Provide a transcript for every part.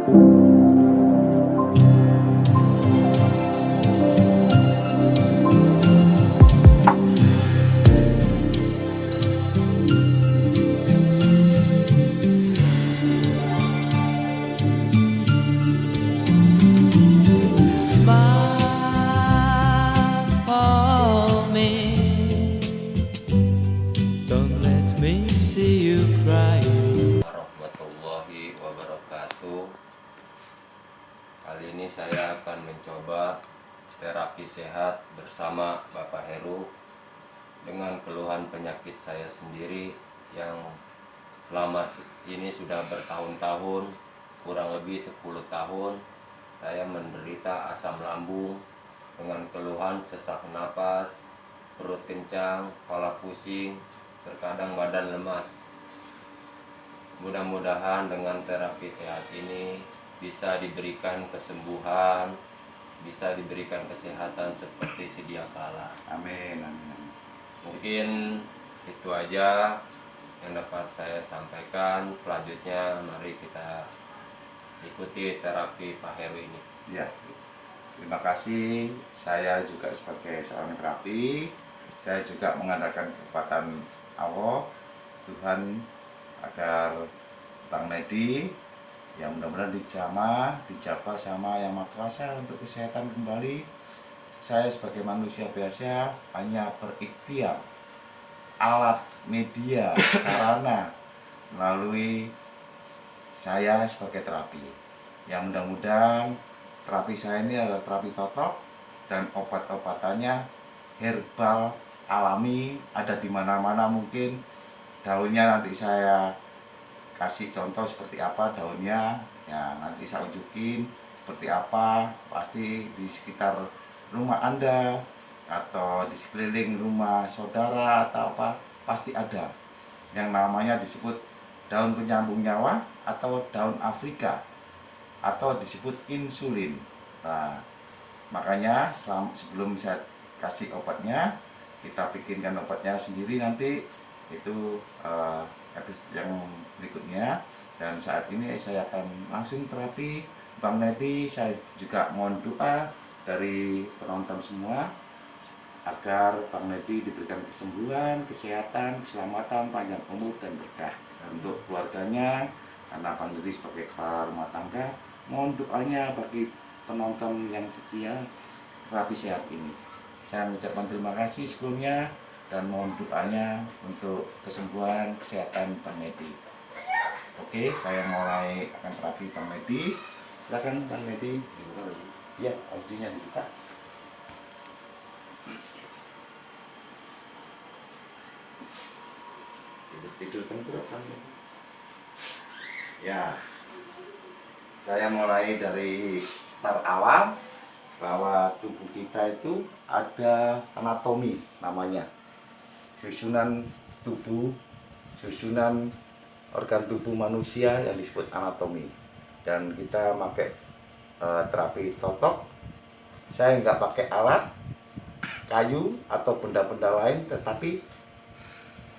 Smile for me, don't let me see you cry. Warahmatullahi wabarakatuh. Kali ini saya akan mencoba terapi sehat bersama Bapak Heru dengan keluhan penyakit saya sendiri yang selama ini sudah bertahun-tahun, kurang lebih 10 tahun. Saya menderita asam lambung dengan keluhan sesak napas, perut kencang, kepala pusing, terkadang badan lemas. Mudah-mudahan dengan terapi sehat ini bisa diberikan kesembuhan, bisa diberikan kesehatan seperti sedia kala. Amin, amin. Mungkin itu aja yang dapat saya sampaikan. Selanjutnya mari kita ikuti terapi Pak Heru ini. Ya, terima kasih. Saya juga sebagai seorang terapi, saya juga mengandalkan kekuatan Allah, Tuhan, agar Bang Nedi yang mudah-mudahan dijabah sama Yang Maha Kuasa untuk kesehatan kembali. Saya sebagai manusia biasa hanya berikhtiar alat, media, sarana melalui saya sebagai terapi. Yang mudah-mudahan terapi saya ini adalah terapi totok dan obat-obatannya herbal, alami, ada di mana-mana mungkin. Daunnya nanti saya kasih contoh seperti apa daunnya, ya nanti saya unjukin seperti apa, pasti di sekitar rumah Anda atau di sekeliling rumah saudara atau apa pasti ada yang namanya disebut daun penyambung nyawa atau daun Afrika atau disebut insulin. Nah, makanya sebelum saya kasih obatnya, kita bikinkan obatnya sendiri nanti itu episode yang berikutnya. Dan saat ini saya akan langsung terapi Bang Nedi. Saya juga mohon doa dari penonton semua agar Bang Nedi diberikan kesembuhan, kesehatan, keselamatan, panjang umur dan berkah. Dan untuk keluarganya, karena Bang Nedi sebagai kepala rumah tangga, mohon doanya bagi penonton yang setia terapi sehat ini. Saya mengucapkan terima kasih sebelumnya dan mohon doanya untuk kesembuhan, kesehatan Bang Nedi. Oke, saya mulai akan terapi Bang Nedi. Silakan Bang Nedi. Ya, audionya dibuka. Tidur kan Bang Nedi. Ya, saya mulai dari start awal bahwa tubuh kita itu ada anatomi namanya, susunan tubuh, susunan organ tubuh manusia yang disebut anatomi. Dan kita pakai terapi totok, saya nggak pakai alat kayu atau benda-benda lain, tetapi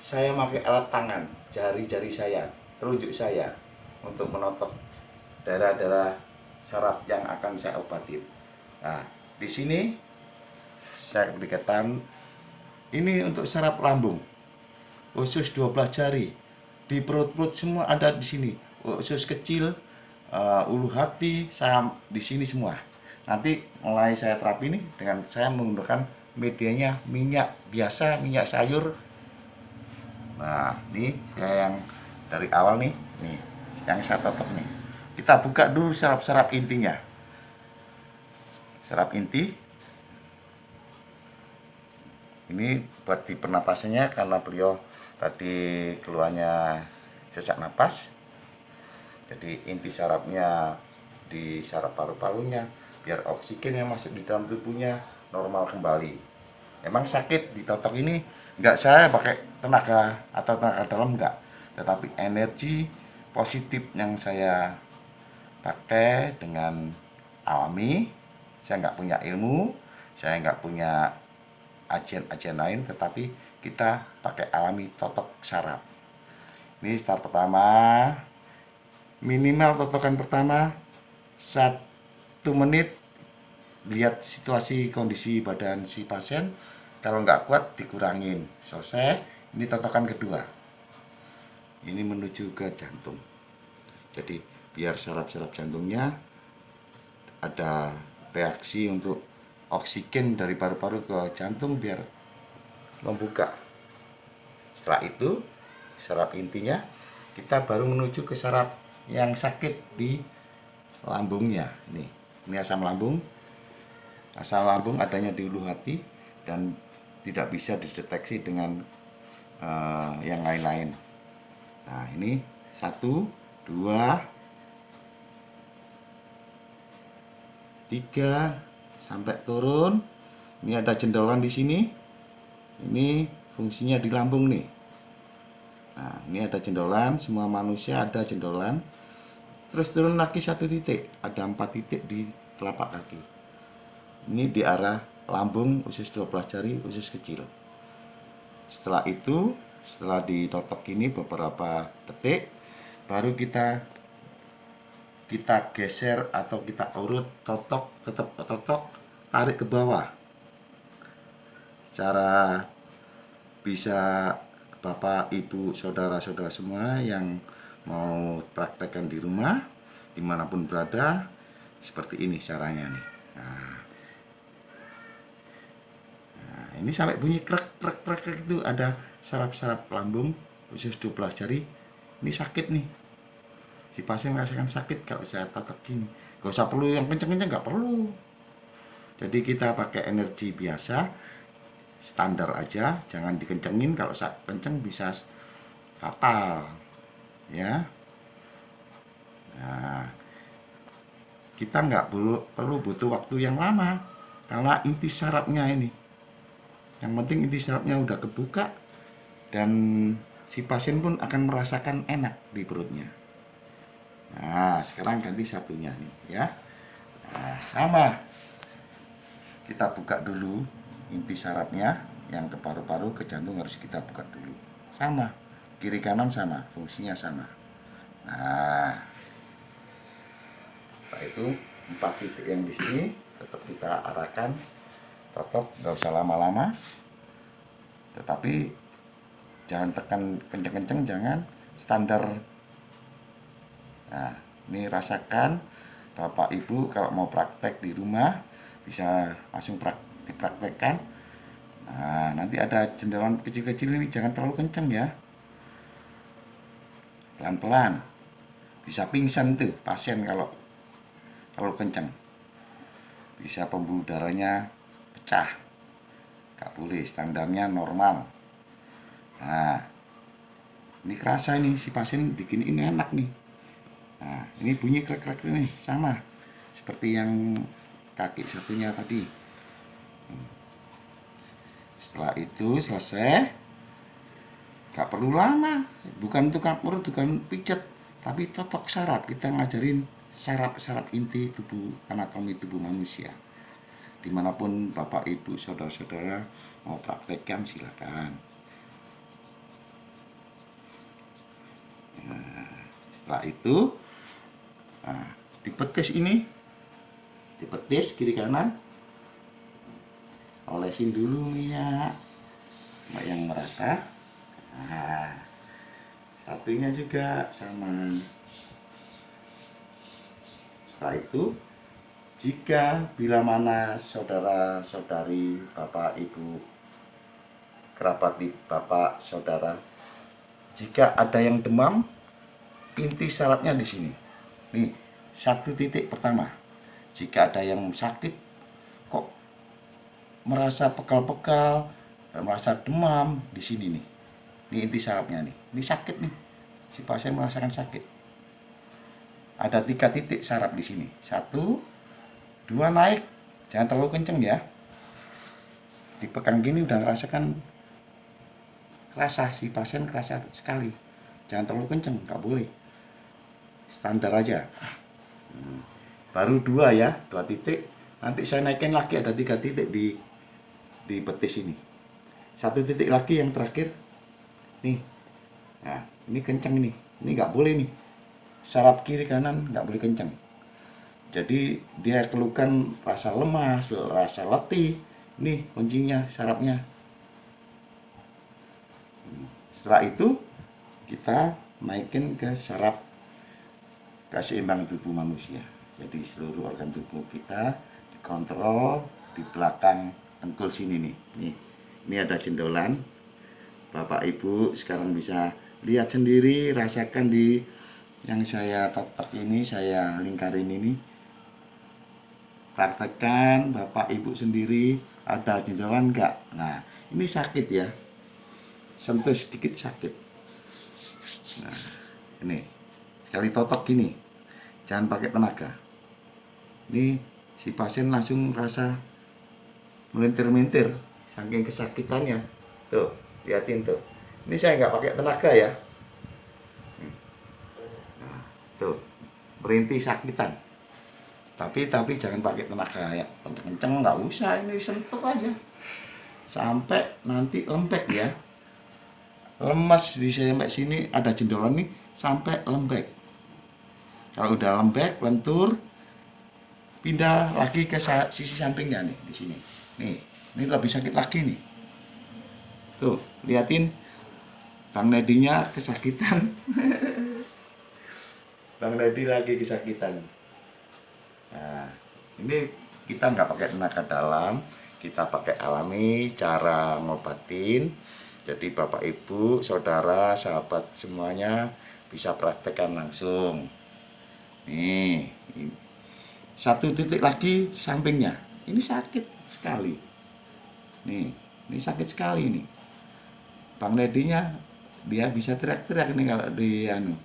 saya pakai alat tangan, jari-jari saya, telunjuk saya untuk menotok daerah-daerah saraf yang akan saya obatin. Nah, di sini saya berikan ini untuk saraf lambung, usus 12 jari, di perut-perut semua ada di sini, usus kecil, ulu hati, saya di sini semua. Nanti mulai saya terapi ini dengan saya menggunakan medianya minyak biasa, minyak sayur. Nah, ini saya yang dari awal nih yang saya totok nih. Kita buka dulu saraf-saraf intinya. Saraf inti ini buat di pernapasannya karena beliau tadi keluarnya sesak napas. Jadi inti sarafnya di saraf paru-parunya biar oksigen yang masuk di dalam tubuhnya normal kembali. Emang sakit di totok ini enggak saya pakai tenaga atau tenaga dalam enggak, tetapi energi positif yang saya pakai dengan alami. Saya nggak punya ilmu, saya nggak punya ajian-ajian lain, tetapi kita pakai alami totok saraf. Ini start pertama, minimal totokan pertama 1 menit, lihat situasi kondisi badan si pasien. Kalau nggak kuat dikurangin. Selesai. Ini totokan kedua. Ini menuju ke jantung. Jadi biar saraf-saraf jantungnya ada reaksi untuk oksigen dari paru-paru ke jantung biar membuka. Setelah itu saraf intinya, kita baru menuju ke saraf yang sakit di lambungnya. Ini asam lambung. Asam lambung adanya di ulu hati dan tidak bisa dideteksi dengan yang lain-lain. Nah, ini 1, 2, 3 sampai turun. Ini ada jendolan di sini. Ini fungsinya di lambung nih. Nah, ini ada jendolan, semua manusia ada jendolan. Terus turun lagi 1 titik, ada 4 titik di telapak kaki. Ini di arah lambung, usus 12 jari, usus kecil. Setelah itu, setelah ditotok ini beberapa detik, baru kita geser atau kita urut, totok, tetap totok, tarik ke bawah. Cara bisa Bapak, Ibu, saudara-saudara semua yang mau praktekkan di rumah, dimanapun berada, seperti ini caranya nih. Nah, ini sampai bunyi krek krek krek krek itu ada saraf-saraf lambung, usus 12 jari. Ini sakit nih. Si pasien merasakan sakit kalau saya tatok gini. Gak usah perlu yang kenceng-kenceng, gak perlu. Jadi kita pakai energi biasa, standar aja, jangan dikencengin. Kalau kenceng bisa fatal, ya. Nah, kita nggak perlu butuh waktu yang lama karena inti sarafnya ini. Yang penting inti sarafnya udah kebuka dan si pasien pun akan merasakan enak di perutnya. Nah, sekarang ganti satunya nih, ya. Nah, sama. Kita buka dulu inti sarafnya, yang ke paru-paru, ke jantung harus kita buka dulu. Sama, kiri kanan sama, fungsinya sama. Nah, setelah itu 4 titik yang di sini tetap kita arahkan, totok, nggak usah lama-lama. Tetapi jangan tekan kenceng-kenceng, jangan, standar. Nah, ini rasakan, Bapak Ibu kalau mau praktek di rumah bisa langsung dipraktekkan. Nah, nanti ada jendelan kecil-kecil ini, jangan terlalu kenceng ya, pelan-pelan. Bisa pingsan tuh pasien kalau terlalu kenceng, bisa pembuluh darahnya pecah. Gak boleh, standarnya normal. Nah, ini kerasa ini si pasien bikin ini enak nih. Nah, ini bunyi krek-krek ini sama seperti yang kaki satunya tadi. Setelah itu selesai, gak perlu lama, bukan tukang urut, bukan pijet, tapi totok saraf. Kita ngajarin saraf-saraf inti tubuh, anatomi tubuh manusia. Dimanapun Bapak, Ibu, saudara-saudara mau praktekkan silakan. Nah, setelah itu, nah, dipetis ini, dipetis kiri kanan, olesin dulu minyak yang merata. Nah, satunya juga sama. Setelah itu, jika bila mana saudara-saudari, Bapak, Ibu, kerabat Bapak, saudara, jika ada yang demam, inti sarafnya di sini. Nih, 1 titik pertama. Jika ada yang sakit, kok merasa pegal-pegal, merasa demam, di sini nih. Ini inti sarafnya nih. Ini sakit nih. Si pasien merasakan sakit. Ada 3 titik saraf di sini. 1, 2 naik, jangan terlalu kenceng ya. Dipegang gini udah ngerasakan, kerasa si pasien kerasa sekali. Jangan terlalu kenceng, nggak boleh. Standar aja. Baru 2 ya, 2 titik. Nanti saya naikin lagi, ada 3 titik di betis ini. 1 titik lagi yang terakhir. Nih. Nah, ini kenceng nih. Ini nggak boleh nih. Saraf kiri kanan nggak boleh kenceng. Jadi dia keluhkan rasa lemas, rasa letih. Ini kuncinya, sarafnya. Setelah itu kita naikin ke saraf keseimbangan tubuh manusia. Jadi seluruh organ tubuh kita dikontrol di belakang dengkul sini nih. Ini ada jendolan. Bapak Ibu sekarang bisa lihat sendiri, rasakan di yang saya totok ini, saya lingkarin ini. Praktekkan Bapak Ibu sendiri, ada jendolan enggak? Nah, ini sakit ya. Sentuh sedikit sakit. Nah, ini sekali totok gini, jangan pakai tenaga. Ini si pasien langsung rasa melintir-melintir saking kesakitannya. Tuh, liatin tuh. Ini saya nggak pakai tenaga ya. Nah, tuh, merintih sakitan. Tapi jangan pakai tenaga ya, kenceng-kenceng nggak usah, ini sentuh aja. Sampai nanti lembek ya. Lemas di sampai sini ada jendolan nih sampai lembek. Kalau udah lembek, lentur, pindah lagi ke sisi sampingnya nih di sini. Ini lebih sakit lagi nih. Tuh, liatin Bang Nedinya kesakitan. Bang Nedi lagi kesakitan. Nah, ini kita nggak pakai tenaga dalam, kita pakai alami cara ngobatin. Jadi Bapak Ibu, Saudara, sahabat semuanya bisa praktekkan langsung. Nih, satu titik lagi sampingnya. Ini sakit sekali. Ini sakit sekali nih. Bang Nedinya dia bisa teriak-teriak nih kalau di anu.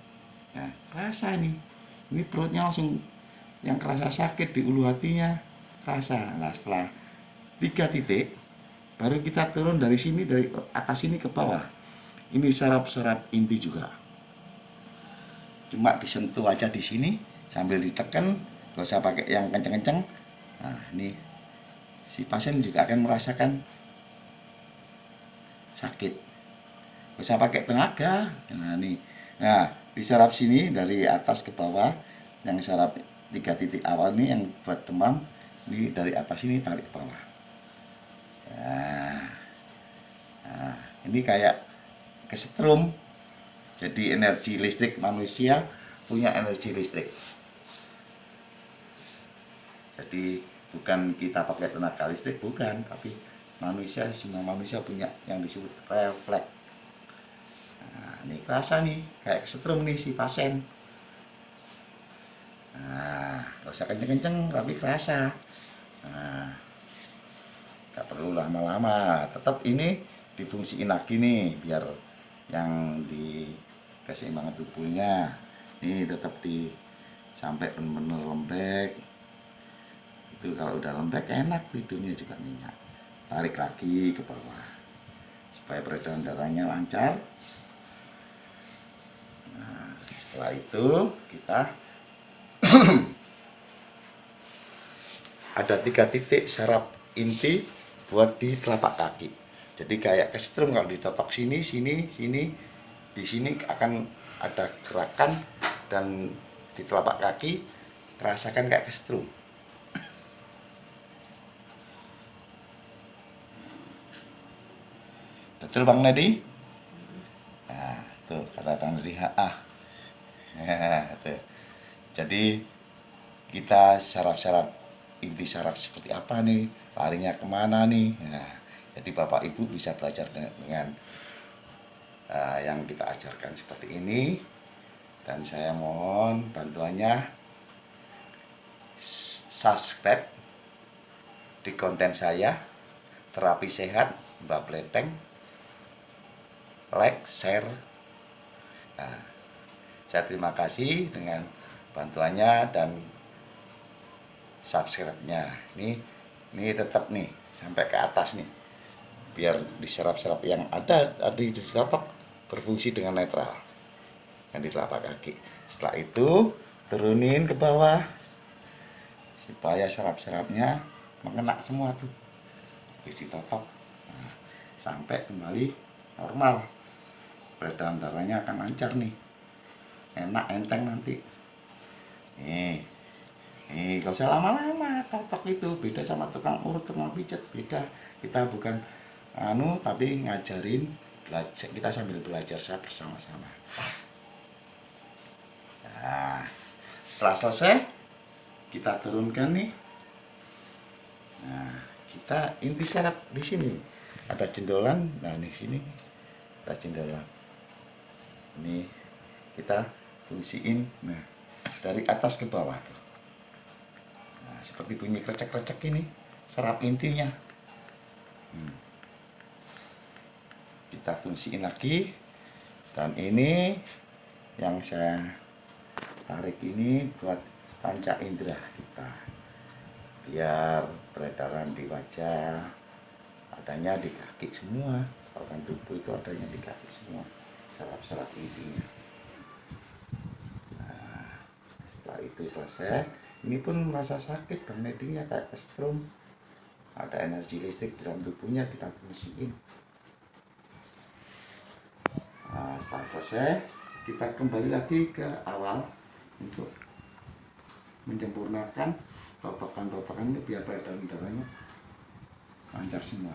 Nah, rasa nih. Ini perutnya langsung yang kerasa sakit di ulu hatinya rasa. Nah, setelah 3 titik baru kita turun dari sini, dari atas sini ke bawah. Ini saraf-saraf inti juga. Cuma disentuh aja di sini sambil ditekan, gak usah pakai yang kenceng-kenceng. Nah, ini si pasien juga akan merasakan sakit. Gak usah pakai tenaga. Nah, nih. Nah, di saraf sini dari atas ke bawah, yang saraf 3 titik awal nih yang buat demam, ini dari atas ini tarik ke bawah. Nah, ini kayak kesetrum. Jadi energi listrik manusia punya energi listrik. Jadi bukan kita pakai tenaga listrik, bukan, tapi semua manusia punya yang disebut refleks. Nah, ini kerasa nih kayak kesetrum nih si pasien. Nah, gak usah kenceng-kenceng tapi kerasa. Nah, gak perlu lama-lama, tetap ini difungsiin lagi nih biar yang di keseimbangan tubuhnya ini tetap sampai benar-benar lembek. Itu kalau udah lembek enak tidurnya juga nyenyak. Tarik lagi ke bawah supaya peredaran darahnya lancar. Nah, setelah itu kita ada 3 titik saraf inti buat di telapak kaki. Jadi kayak kesetrum kalau ditotok sini, di sini akan ada gerakan dan di telapak kaki rasakan kayak kesetrum. Betul Bang Nedi? Nah, tuh kata Bang Nedi, tuh. Jadi kita saraf-saraf inti saraf seperti apa nih, larinya kemana nih. Nah, jadi Bapak Ibu bisa belajar dengan yang kita ajarkan seperti ini. Dan saya mohon bantuannya subscribe di konten saya Terapi Sehat Mbak Bleteng, like, share. Nah, saya terima kasih dengan bantuannya dan subscribe-nya. Ini tetap nih sampai ke atas nih, biar di saraf-saraf yang ada di telapak berfungsi dengan netral yang di telapak kaki. Setelah itu turunin ke bawah supaya saraf-sarafnya mengena semua tuh, isi totok. Nah, sampai kembali normal, peredaran darahnya akan lancar nih, enak enteng nanti. Nih gak usah lama-lama, totok itu beda sama tukang urut, tukang pijat, beda. Kita bukan tapi ngajarin, belajar, kita sambil belajar bersama-sama. Nah, setelah selesai kita turunkan nih. Nah, kita inti saraf di sini ada jendolan. Nah, di sini ada jendolan. Ini kita fungsiin. Nah, dari atas ke bawah tuh. Nah, seperti bunyi krecek-krecek ini saraf intinya. Kita fungsiin lagi. Dan ini yang saya tarik ini buat panca indera kita, biar peredaran di wajah adanya di kaki semua, organ tubuh itu adanya di kaki semua, saraf-saraf intinya. Nah, setelah itu selesai, ini pun merasa sakit, bandedinya kayak kesetrum, ada energi listrik dalam tubuhnya, kita fungsiin. Nah, setelah selesai kita kembali lagi ke awal untuk menyempurnakan totokan-totokan itu biar peredaran darahnya lancar semua.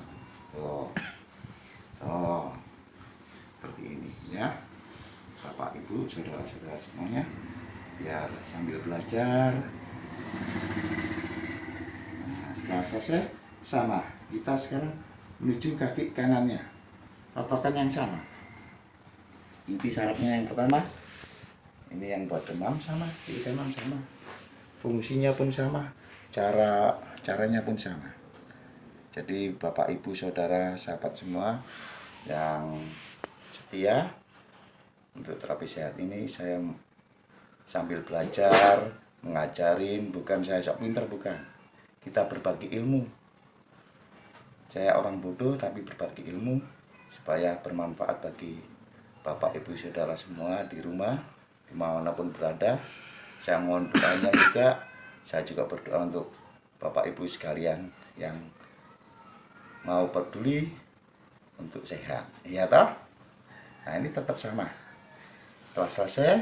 Seperti ini ya, Bapak Ibu, saudara-saudara semuanya, biar sambil belajar. Nah, setelah selesai sama, kita sekarang menuju kaki kanannya, totokan yang sama. Inti sarafnya yang pertama, ini yang buat demam sama, kiri kanan sama, fungsinya pun sama, caranya pun sama. Jadi Bapak Ibu Saudara sahabat semua yang setia untuk terapi sehat ini, saya sambil belajar, mengajarin, bukan saya sok pinter, bukan. Kita berbagi ilmu. Saya orang bodoh tapi berbagi ilmu supaya bermanfaat bagi Bapak Ibu Saudara semua di rumah, dimanapun berada. Saya mohon doanya juga. Saya juga berdoa untuk Bapak Ibu sekalian yang mau peduli untuk sehat, iya toh? Nah, ini tetap sama. Setelah selesai,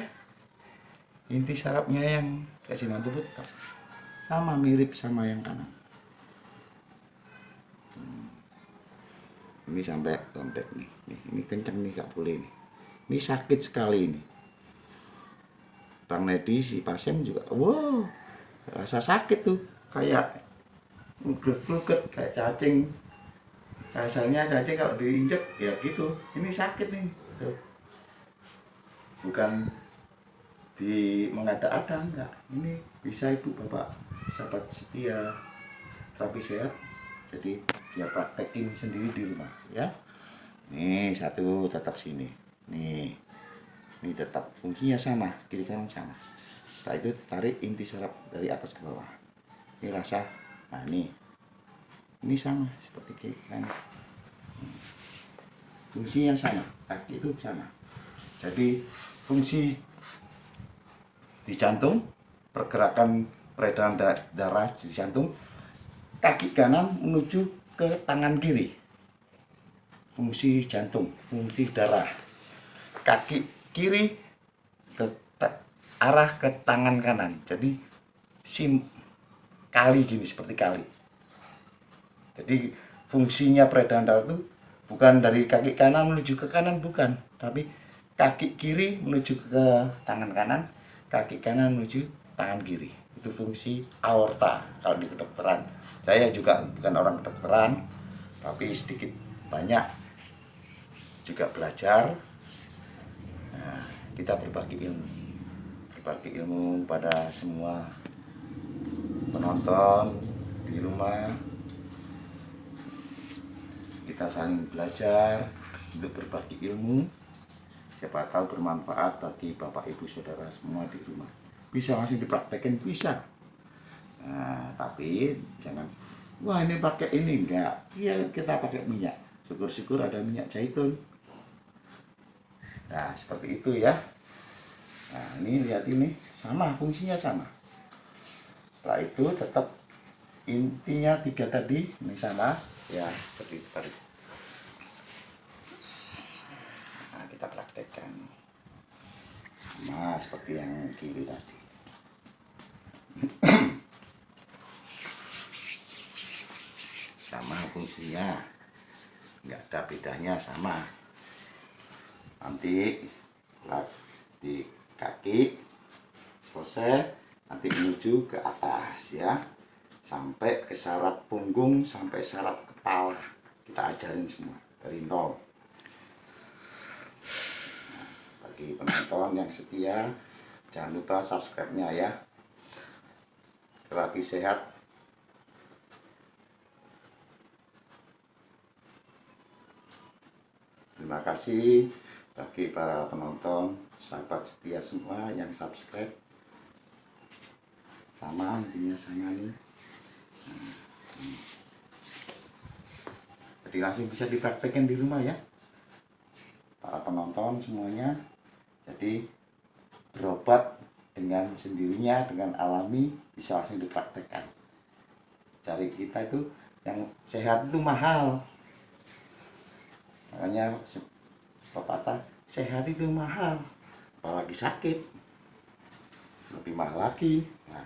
inti sarafnya yang kesimpulan tubuh tetap sama, mirip sama yang kanan. Ini sampai lembek nih. Ini kenceng nih, gak boleh nih. Ini sakit sekali ini. Bang Nedi, si pasien juga, wow, rasa sakit tuh, kayak ngluget-ngluget, kayak cacing. Kasarnya cacing kalau diinjek ya gitu. Ini sakit nih, tuh. Bukan di mengada-ada, enggak. Ini bisa Ibu Bapak sahabat setia terapi sehat, jadi dia praktekin sendiri di rumah ya. Nih satu tetap sini. Nih, ini tetap fungsinya sama, kiri kanan sama. Setelah itu tarik inti saraf dari atas ke bawah. Ini rasa, nah ini sama seperti kiri kanan. Fungsinya sama, kaki itu sama. Jadi fungsi di jantung, pergerakan peredaran darah di jantung, kaki kanan menuju ke tangan kiri. Fungsi jantung, fungsi darah. Kaki kiri ke arah ke tangan kanan. Jadi kali gini, seperti kali. Jadi fungsinya peredaran darah itu bukan dari kaki kanan menuju ke kanan, bukan, tapi kaki kiri menuju ke tangan kanan, kaki kanan menuju tangan kiri. Itu fungsi aorta kalau di kedokteran. Saya juga bukan orang kedokteran, tapi sedikit banyak juga belajar. Nah, kita berbagi ilmu pada semua penonton di rumah. Kita saling belajar untuk berbagi ilmu. Siapa tahu bermanfaat bagi Bapak Ibu Saudara semua di rumah. Bisa langsung dipraktekin, bisa. Nah, tapi jangan, wah ini pakai ini, enggak. Iya, kita pakai minyak. Syukur-syukur ada minyak zaitun. Nah, seperti itu ya. Nah, ini lihat ini, sama, fungsinya sama. Setelah itu tetap intinya 3 tadi, ini sama. Ya, seperti itu tadi. Nah, kita praktekkan. Sama seperti yang kiri tadi. fungsinya, nggak ada bedanya, sama. Nanti setelah di kaki selesai, nanti menuju ke atas ya, sampai ke saraf punggung, sampai saraf kepala. Kita ajarin semua dari nol. Nah, bagi penonton yang setia, jangan lupa subscribe-nya ya. Terapi sehat. Terima kasih bagi para penonton, sahabat setia semua yang subscribe. Sama, intinya sama nih. Jadi langsung bisa dipraktekkan di rumah ya, para penonton semuanya. Jadi berobat dengan sendirinya, dengan alami, bisa langsung dipraktekkan. Cari kita itu yang sehat itu mahal. Makanya pepatah, sehat itu mahal, apalagi sakit lebih mahal lagi. Nah,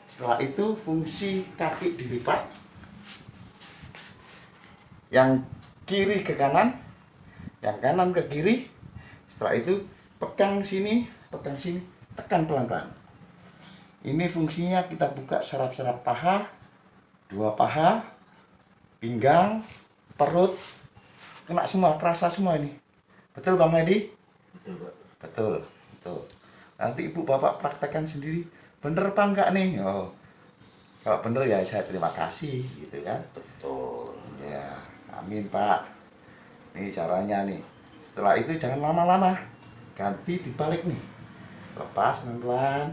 setelah itu fungsi kaki dilipat, yang kiri ke kanan, yang kanan ke kiri. Setelah itu pegang sini, tekan pelan-pelan. Ini fungsinya kita buka saraf-saraf paha, dua paha, pinggang, perut, kena semua, terasa semua ini. Betul Bang Edi? Betul, betul. Nanti ibu bapak praktekkan sendiri, bener apa enggak nih? Oh, kalau bener ya saya terima kasih, gitu kan? Betul. Ya, amin Pak. Ini caranya nih. Setelah itu jangan lama-lama, ganti dibalik nih, lepas pelan-pelan.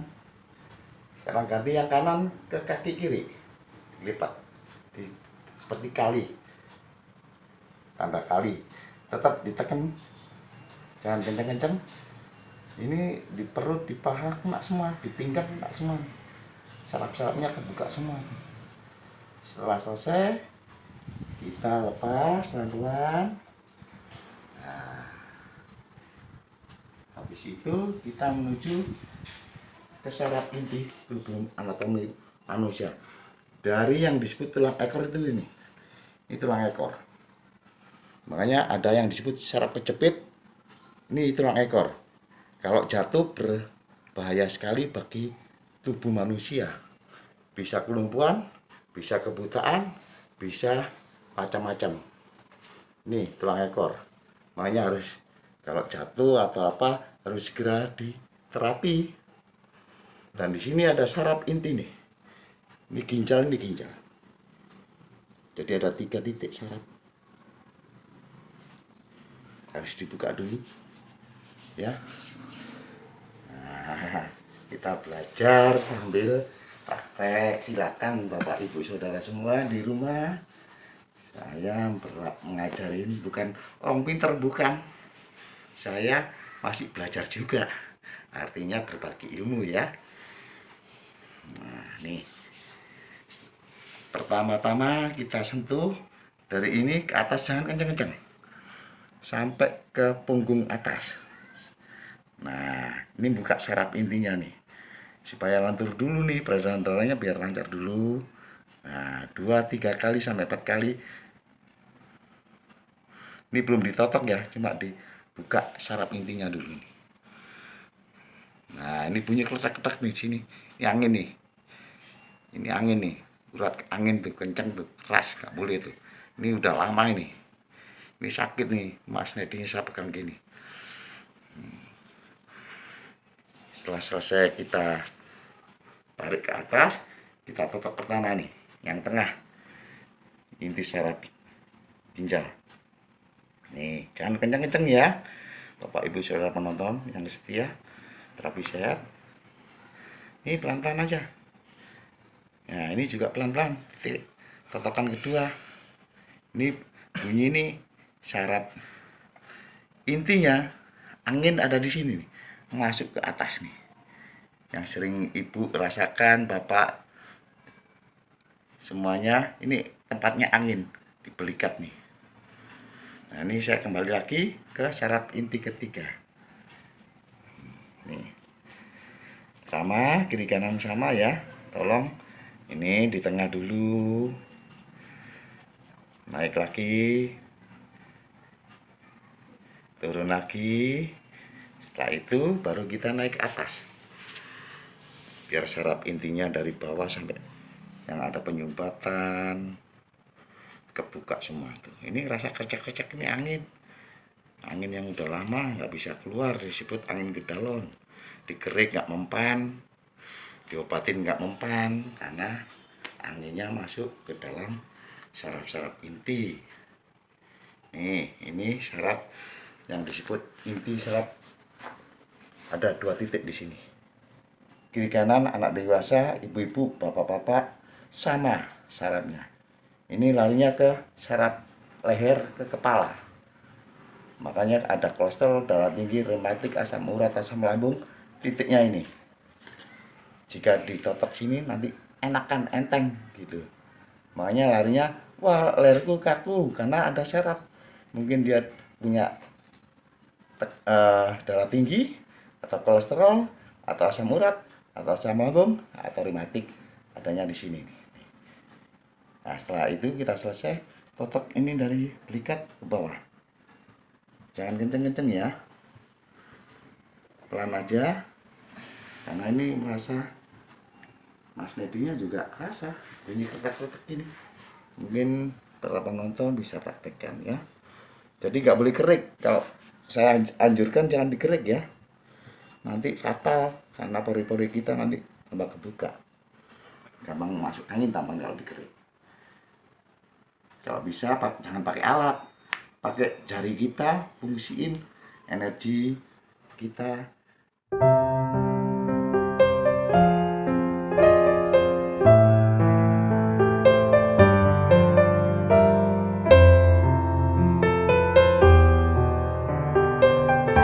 Sekarang ganti yang kanan ke kaki kiri, lipat seperti kali, tanda kali. Tetap ditekan, jangan kencang-kencang. Ini di perut, di paha kena semua, di pinggang kena semua, saraf-sarafnya kebuka semua. Setelah selesai, kita lepas pelan-pelan. Nah, habis itu kita menuju ke saraf inti tubuh anatomi manusia. Dari yang disebut tulang ekor itu ini tulang ekor. Makanya ada yang disebut saraf kejepit, ini tulang ekor. Kalau jatuh berbahaya sekali bagi tubuh manusia. Bisa kelumpuhan, bisa kebutaan, bisa macam-macam. Ini tulang ekor. Makanya harus kalau jatuh atau apa harus segera diterapi. Dan di sini ada saraf inti nih. Ini ginjal, ini ginjal. Jadi ada 3 titik saraf. Harus dibuka dulu. Ya. Nah, kita belajar sambil praktek. Silakan Bapak Ibu Saudara semua di rumah. Saya mengajar ini bukan orang pinter, bukan. Saya masih belajar juga. Artinya berbagi ilmu ya. Nah, nih. Pertama-tama kita sentuh dari ini ke atas, jangan kenceng-kenceng. Sampai ke punggung atas. Nah, ini buka saraf intinya nih. Supaya lantur dulu nih, peredaran darahnya biar lancar dulu. Nah, 2-3 kali sampai 4 kali. Ini belum ditotok ya, cuma dibuka saraf intinya dulu nih. Nah, ini bunyi kletak-kletak nih sini. Ini angin nih. Ini angin nih. Urat angin tuh kencang tuh, keras, nggak boleh tuh. Ini udah lama ini. Ini sakit nih, Mas Nedinya saya pegang gini. Setelah selesai kita tarik ke atas, kita totok pertama nih, yang tengah, inti saraf ginjal. Nih, jangan kencang-kencang ya, Bapak Ibu Saudara penonton yang setia terapi sehat. Ini pelan-pelan aja. Nah, ini juga pelan-pelan. Totokan kedua. Ini bunyi nih saraf intinya, angin ada di sini nih, masuk ke atas nih. Yang sering Ibu rasakan, Bapak, semuanya ini tempatnya angin di belikat nih. Nah, ini saya kembali lagi ke saraf inti ketiga. Nih. Sama, kiri kanan sama ya. Tolong ini di tengah dulu. naik lagi, turun lagi. Setelah itu baru kita naik ke atas, biar saraf intinya dari bawah sampai yang ada penyumbatan kebuka semua tuh. Ini rasa krecek-krecek, ini angin yang udah lama nggak bisa keluar, disebut angin gedalon. Dikerik nggak mempan, diobatin nggak mempan, karena anginnya masuk ke dalam saraf-saraf inti. Nih, ini saraf yang disebut inti saraf, ada 2 titik di sini. Kiri kanan anak dewasa, ibu-ibu, bapak-bapak sama sarafnya. Ini larinya ke saraf leher ke kepala. Makanya ada kolesterol, darah tinggi, rematik, asam urat, asam lambung, titiknya ini. Jika ditotok sini nanti enakan, enteng gitu. Makanya larinya, wah leherku kaku karena ada saraf. Mungkin dia punya darah tinggi, atau kolesterol, atau asam urat, atau asam lambung, atau rematik, adanya di sini. Nah, setelah itu kita selesai, totok ini dari belikat ke bawah. Jangan kenceng-kenceng ya, pelan aja, karena ini merasa Mas Nedinya juga rasa bunyi ketek-ketek ini. Mungkin para penonton bisa praktekkan ya. Jadi nggak boleh kerik. Kalau saya anjurkan jangan dikerik ya, nanti fatal, karena pori-pori kita nanti tambah kebuka, gampang masuk angin tampang kalau dikerik. Kalau bisa jangan pakai alat, pakai jari kita, fungsiin energi kita.